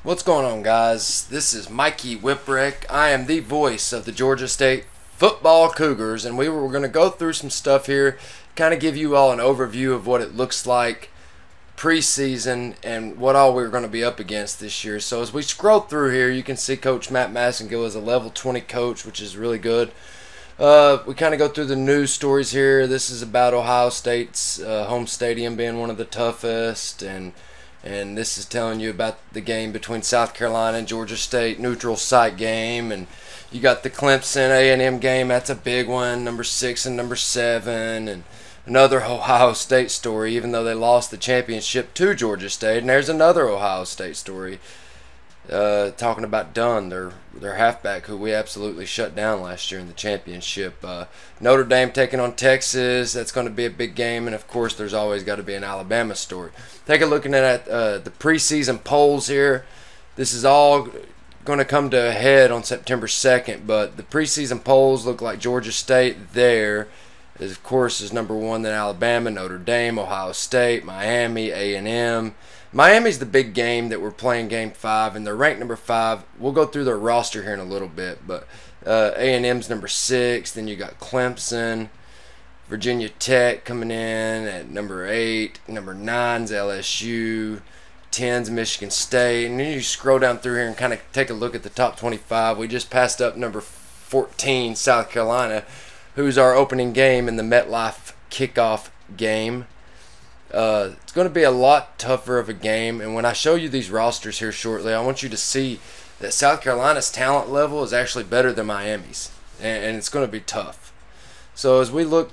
What's going on, guys? This is Mikey Whipwreck. I am the voice of the Georgia State football Cougars, and we're going to go through some stuff here, kind of give you all an overview of what it looks like preseason and what all we're going to be up against this year. So as we scroll through here, you can see Coach Matt Massengill is a level 20 coach, which is really good. We kind of go through the news stories here. This is about Ohio State's home stadium being one of the toughest, and this is telling you about the game between South Carolina and Georgia State, neutral site game. And you got the Clemson A&M game. That's a big one, number 6 and number 7. And another Ohio State story, even though they lost the championship to Georgia State. And there's another Ohio State story talking about Dunn, their halfback, who we absolutely shut down last year in the championship. Notre Dame taking on Texas. That's going to be a big game. And, of course, there's always got to be an Alabama story. Take a look at the preseason polls here. This is all going to come to a head on September 2nd, but the preseason polls look like Georgia State there is, of course, is number 1, then Alabama, Notre Dame, Ohio State, Miami, A&M. Miami's the big game that we're playing game 5, and they're ranked number 5. We'll go through their roster here in a little bit, but A&M's number 6. Then you got Clemson, Virginia Tech coming in at number 8. Number 9's LSU. 10's Michigan State. And then you scroll down through here and kind of take a look at the top 25. We just passed up number 14, South Carolina, who's our opening game in the MetLife kickoff game. It's going to be a lot tougher of a game, and when I show you these rosters here shortly, I want you to see that South Carolina's talent level is actually better than Miami's, and it's going to be tough. So as we look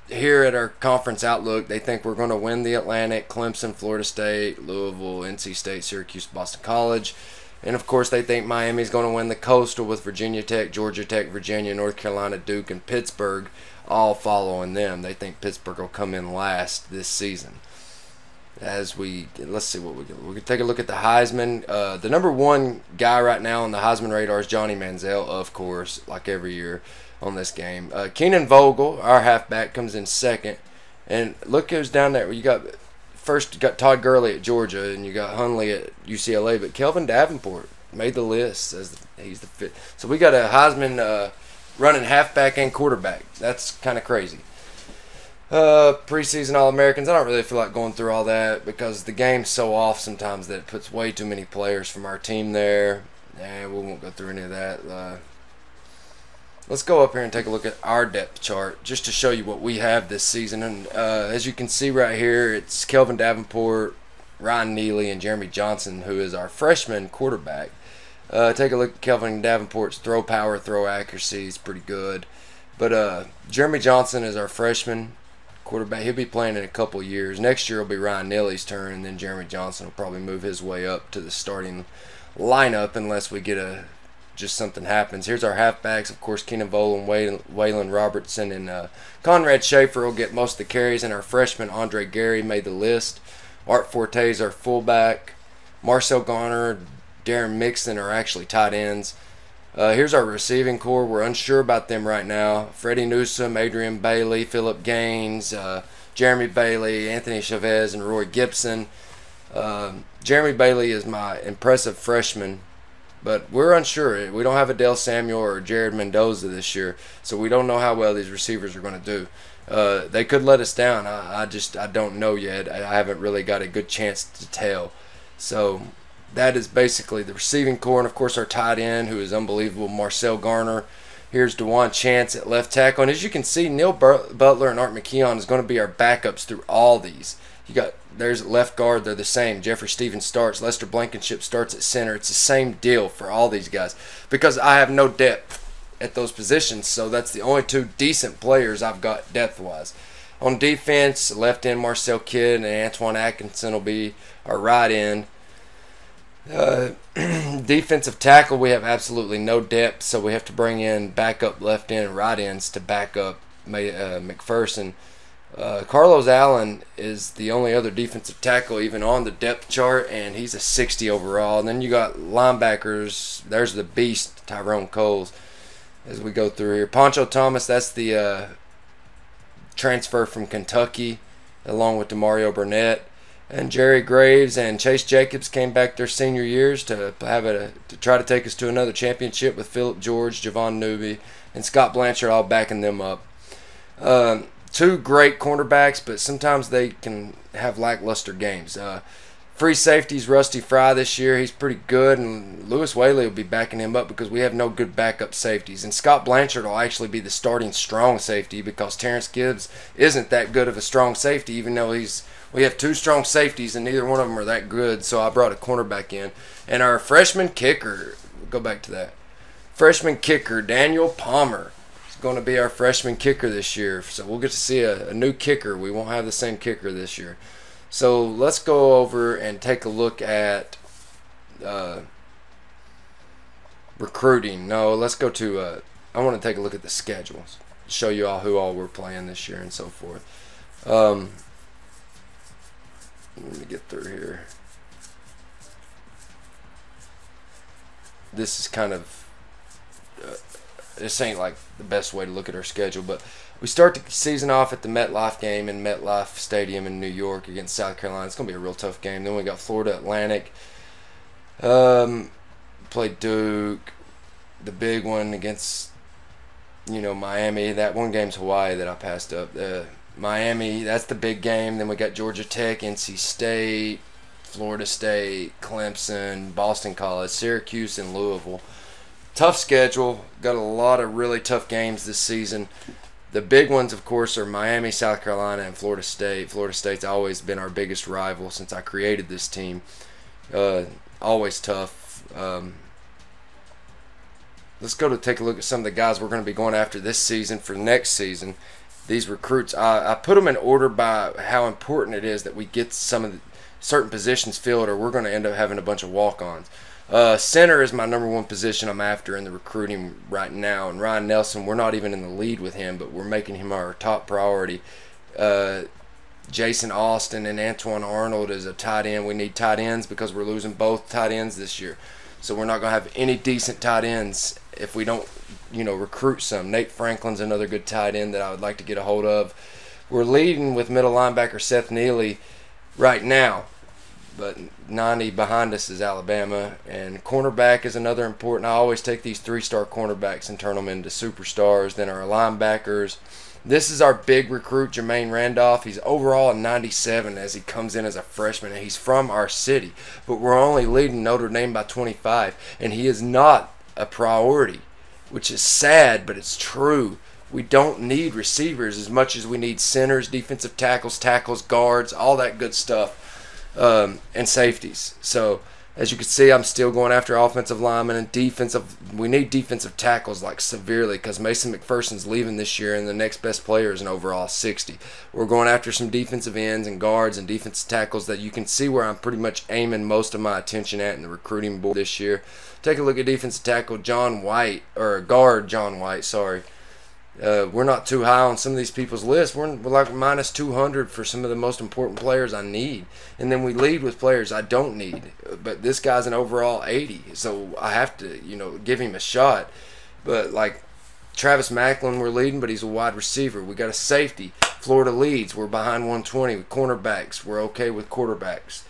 here at our conference outlook, they think we're going to win the Atlantic, Clemson, Florida State, Louisville, NC State, Syracuse, Boston College. And, of course, they think Miami's going to win the Coastal with Virginia Tech, Georgia Tech, Virginia, North Carolina, Duke, and Pittsburgh all following them. They think Pittsburgh will come in last this season. Let's see what we can take a look at the Heisman. The number 1 guy right now on the Heisman radar is Johnny Manziel, of course, like every year on this game. Keenan Vogel, our halfback, comes in second. And look who's down there. You got Todd Gurley at Georgia, and you got Hundley at UCLA, but Kelvin Davenport made the list as he's the fifth. So we got a Heisman running halfback and quarterback. That's kind of crazy. Preseason All-Americans, I don't really feel like going through all that because the game's so off sometimes that it puts way too many players from our team there. And we won't go through any of that. Let's go up here and take a look at our depth chart just to show you what we have this season. And as you can see right here, it's Kelvin Davenport, Ryan Neely, and Jeremy Johnson, who is our freshman quarterback. Take a look at Kelvin Davenport's throw power, throw accuracy is pretty good. But Jeremy Johnson is our freshman quarterback. He'll be playing in a couple years. Next year will be Ryan Neely's turn, and then Jeremy Johnson will probably move his way up to the starting lineup unless we get just something happens. Here's our halfbacks. Of course, Keenan Vogel, Waylon Robertson, and Conrad Schaefer will get most of the carries, and our freshman Andre Gary made the list. Art Forte is our fullback. Marcel Garner, Darren Mixon are actually tight ends. Here's our receiving core. We're unsure about them right now. Freddie Newsome, Adrian Bailey, Phillip Gaines, Jeremy Bailey, Anthony Chavez, and Roy Gibson. Jeremy Bailey is my impressive freshman, but we're unsure. We don't have Adele Samuel or Jared Mendoza this year, so we don't know how well these receivers are going to do. They could let us down. I don't know yet. I haven't really got a good chance to tell. So that is basically the receiving core, and of course our tight end, who is unbelievable, Marcel Garner. Here's DeJuan Chance at left tackle, and as you can see, Neil Butler and Art McKeon is going to be our backups through all these. There's left guard, they're the same. Jeffrey Stevens starts. Lester Blankenship starts at center. It's the same deal for all these guys because I have no depth at those positions, so that's the only 2 decent players I've got depth-wise. On defense, left end Marcel Kidd and Antoine Atkinson will be our right end. Defensive tackle, we have absolutely no depth, so we have to bring in backup left end and right ends to back up McPherson. Carlos Allen is the only other defensive tackle even on the depth chart, and he's a 60 overall. And then you got linebackers. There's the beast, Tyrone Coles, as we go through here. Poncho Thomas, that's the transfer from Kentucky, along with DeMario Burnett. and Jerry Graves and Chase Jacobs came back their senior years to try to take us to another championship with Phillip George, Javon Newby, and Scott Blanchard all backing them up. Two great cornerbacks, but sometimes they can have lackluster games. Free safeties, Rusty Fry this year, he's pretty good, and Lewis Whaley will be backing him up because we have no good backup safeties. And Scott Blanchard will actually be the starting strong safety because Terrence Gibbs isn't that good of a strong safety, even though we have two strong safeties and neither one of them are that good, so I brought a cornerback in. And our freshman kicker, go back to that, freshman kicker, Daniel Palmer, is going to be our freshman kicker this year. So we'll get to see a new kicker. We won't have the same kicker this year. So let's go over and take a look at recruiting. No, let's go to, I want to take a look at the schedules, show you all who all we're playing this year and so forth. Let me get through here. This is kind of, this ain't like the best way to look at our schedule, but we start the season off at the MetLife game in MetLife Stadium in New York against South Carolina. It's going to be a real tough game. Then we got Florida Atlantic. Played Duke. The big one against, Miami. That one game's Hawaii that I passed up. Miami, that's the big game. Then we got Georgia Tech, NC State, Florida State, Clemson, Boston College, Syracuse, and Louisville. Tough schedule. Got a lot of really tough games this season. The big ones, of course, are Miami, South Carolina, and Florida State. Florida State's always been our biggest rival since I created this team. Always tough. Let's go to take a look at some of the guys we're going to be going after this season for next season. These recruits, I put them in order by how important it is that we get some of the certain positions filled, or we're going to end up having a bunch of walk-ons. Center is my number one position I'm after in the recruiting right now. And Ryan Nelson, we're not even in the lead with him, but we're making him our top priority. Jason Austin and Antoine Arnold is a tight end. We need tight ends because we're losing both tight ends this year. So we're not going to have any decent tight ends if we don't, recruit some. Nate Franklin's another good tight end that I would like to get a hold of. We're leading with middle linebacker Seth Neely right now, but 90 behind us is Alabama. And cornerback is another important. I always take these three-star cornerbacks and turn them into superstars. Then our linebackers. This is our big recruit, Jermaine Randolph. He's overall a 97 as he comes in as a freshman, and he's from our city. But we're only leading Notre Dame by 25, and he is not a priority, which is sad, but it's true. We don't need receivers as much as we need centers, defensive tackles, guards, all that good stuff, and safeties. So as you can see, I'm still going after offensive linemen and defensive. We need defensive tackles like severely because Mason McPherson's leaving this year, and the next best player is an overall 60. We're going after some defensive ends and guards and defensive tackles that you can see where I'm pretty much aiming most of my attention at in the recruiting board this year. Take a look at defensive tackle guard John White, sorry. We're not too high on some of these people's lists. We're like minus 200 for some of the most important players I need. And then we lead with players I don't need. But this guy's an overall 80, so I have to, give him a shot. But like Travis Macklin, we're leading, but he's a wide receiver. We got a safety. Florida leads. We're behind 120 with cornerbacks. We're okay with quarterbacks.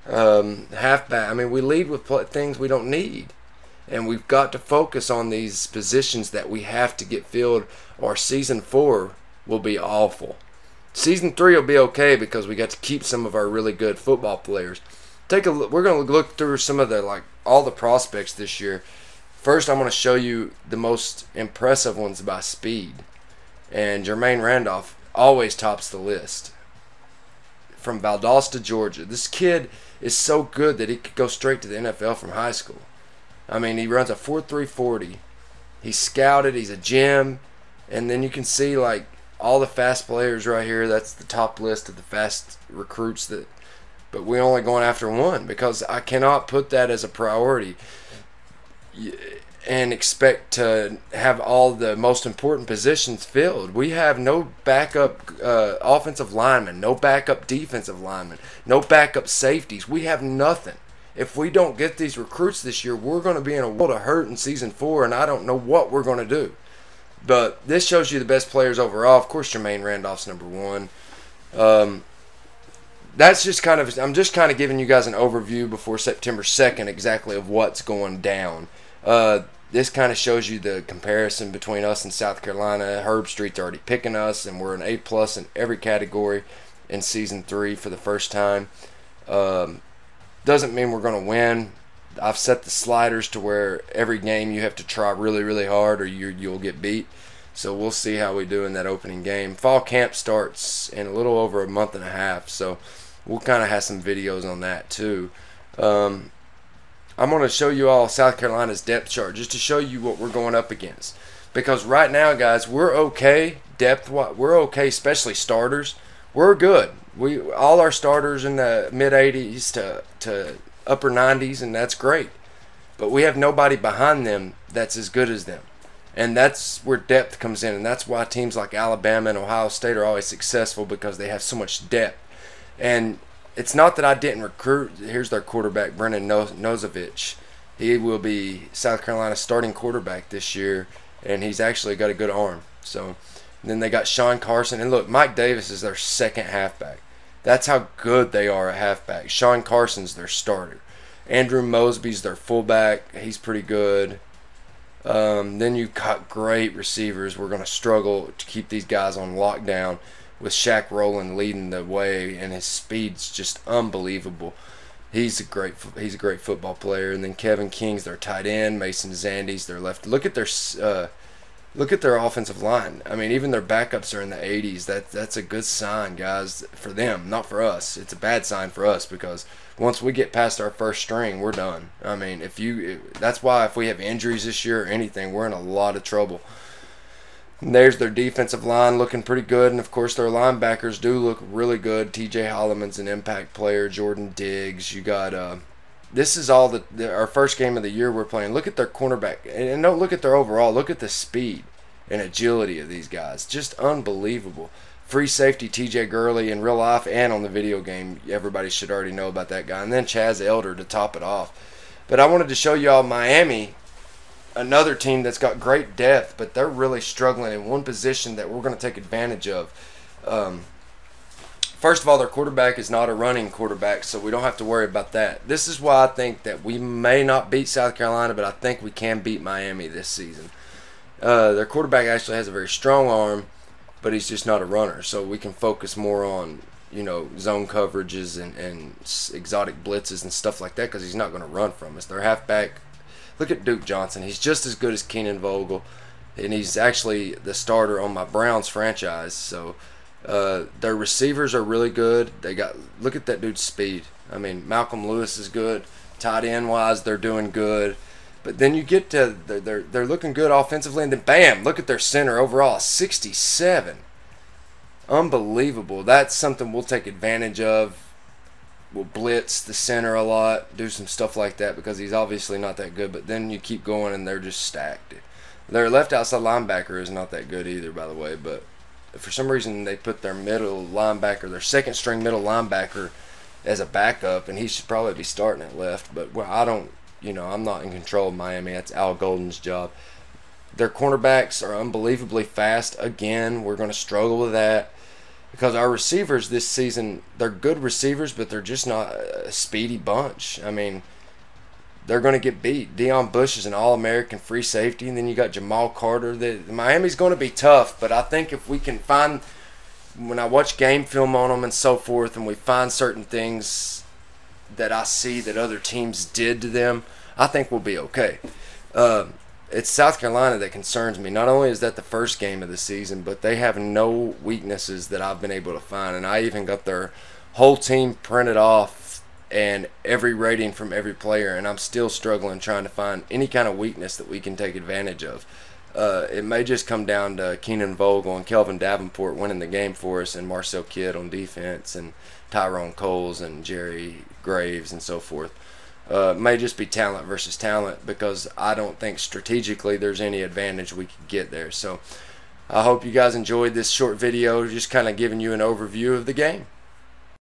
Halfback. We lead with things we don't need. And we've got to focus on these positions that we have to get filled, or season 4 will be awful. Season 3 will be okay because we got to keep some of our really good football players. Take a look. We're going to look through some of the all the prospects this year. First, I'm going to show you the most impressive ones by speed. And Jermaine Randolph always tops the list. From Valdosta, Georgia. This kid is so good that he could go straight to the NFL from high school. He runs a 4.3 40. He's scouted. He's a gem. And then you can see, all the fast players right here. That's the top list of the fast recruits. But we're only going after one because I cannot put that as a priority and expect to have all the most important positions filled. We have no backup offensive linemen, no backup defensive linemen, no backup safeties. We have nothing. If we don't get these recruits this year, we're going to be in a world of hurt in season 4, and I don't know what we're going to do. But this shows you the best players overall. Of course, Jermaine Randolph's number 1. that's just kind of, I'm just kind of giving you guys an overview before September 2nd exactly of what's going down. This kind of shows you the comparison between us and South Carolina. Herb Street's already picking us, and we're an A+ in every category in Season 3 for the first time. Doesn't mean we're going to win. I've set the sliders to where every game you have to try really, really hard or you'll get beat. So we'll see how we do in that opening game. Fall camp starts in a little over a month and a half, so we'll kind of have some videos on that too. I'm going to show you all South Carolina's depth chart just to show you what we're going up against. Because right now, guys, we're okay depth-wise. We're okay, especially starters. We're good. All our starters in the mid-80s to upper 90s, and that's great. But we have nobody behind them that's as good as them. And that's where depth comes in, and that's why teams like Alabama and Ohio State are always successful, because they have so much depth. And it's not that I didn't recruit. Here's their quarterback, Brennan Nosovich. He will be South Carolina's starting quarterback this year, and he's actually got a good arm. So then they got Sean Carson. And look, Mike Davis is their second halfback. That's how good they are at halfback. Sean Carson's their starter. Andrew Mosby's their fullback. He's pretty good. Then you've got great receivers. We're going to struggle to keep these guys on lockdown, with Shaq Rowland leading the way, and his speed's just unbelievable. He's a great football player. And then Kevin King's their tight end, Mason Zandy's their left. Look at their offensive line. I mean, even their backups are in the 80s. That's a good sign, guys, for them, not for us. It's a bad sign for us, because once we get past our first string, we're done. I mean, that's why if we have injuries this year or anything, we're in a lot of trouble. And there's their defensive line looking pretty good, and of course their linebackers do look really good. T.J. Holloman's an impact player. Jordan Diggs. You got this is all our first game of the year we're playing. Look at their cornerback, and don't look at their overall. Look at the speed and agility of these guys. Just unbelievable. Free safety T.J. Gurley in real life and on the video game. Everybody should already know about that guy. And then Chaz Elder to top it off. But I wanted to show you all Miami, another team that's got great depth, but they're really struggling in one position that we're going to take advantage of. First of all, their quarterback is not a running quarterback, so we don't have to worry about that. This is why I think that we may not beat South Carolina, but I think we can beat Miami this season. Their quarterback actually has a very strong arm, but he's just not a runner, so we can focus more on, zone coverages and exotic blitzes and stuff like that, because he's not going to run from us. Their halfback, look at Duke Johnson. He's just as good as Keenan Vogel, and he's actually the starter on my Browns franchise. So their receivers are really good. Look at that dude's speed. I mean, Malcolm Lewis is good. Tight end wise, they're doing good. But then you get to they're looking good offensively, and then bam, look at their center overall, 67. Unbelievable. That's something we'll take advantage of. We'll blitz the center a lot, do some stuff like that, because he's obviously not that good. But then you keep going, and they're just stacked. Their left outside linebacker is not that good either, by the way. But for some reason, they put their middle linebacker, their second string middle linebacker, as a backup, and he should probably be starting at left. But I don't. I'm not in control of Miami. That's Al Golden's job. Their cornerbacks are unbelievably fast. Again, we're going to struggle with that, because our receivers this season, they're good receivers, but they're just not a speedy bunch. I mean, they're going to get beat. Deion Bush is an All-American free safety, and then you got Jamal Carter. Miami's going to be tough, but I think if we can find, when I watch game film on them and so forth, and we find certain things that I see that other teams did to them, I think we'll be okay. It's South Carolina that concerns me. Not only is that the first game of the season, but they have no weaknesses that I've been able to find. And I even got their whole team printed off and every rating from every player, and I'm still struggling trying to find any kind of weakness that we can take advantage of. It may just come down to Keenan Vogel and Kelvin Davenport winning the game for us, and Marcel Kidd on defense, and Tyrone Coles and Jerry Graves and so forth. It may just be talent versus talent, because I don't think strategically there's any advantage we could get there. So I hope you guys enjoyed this short video, just kind of giving you an overview of the game.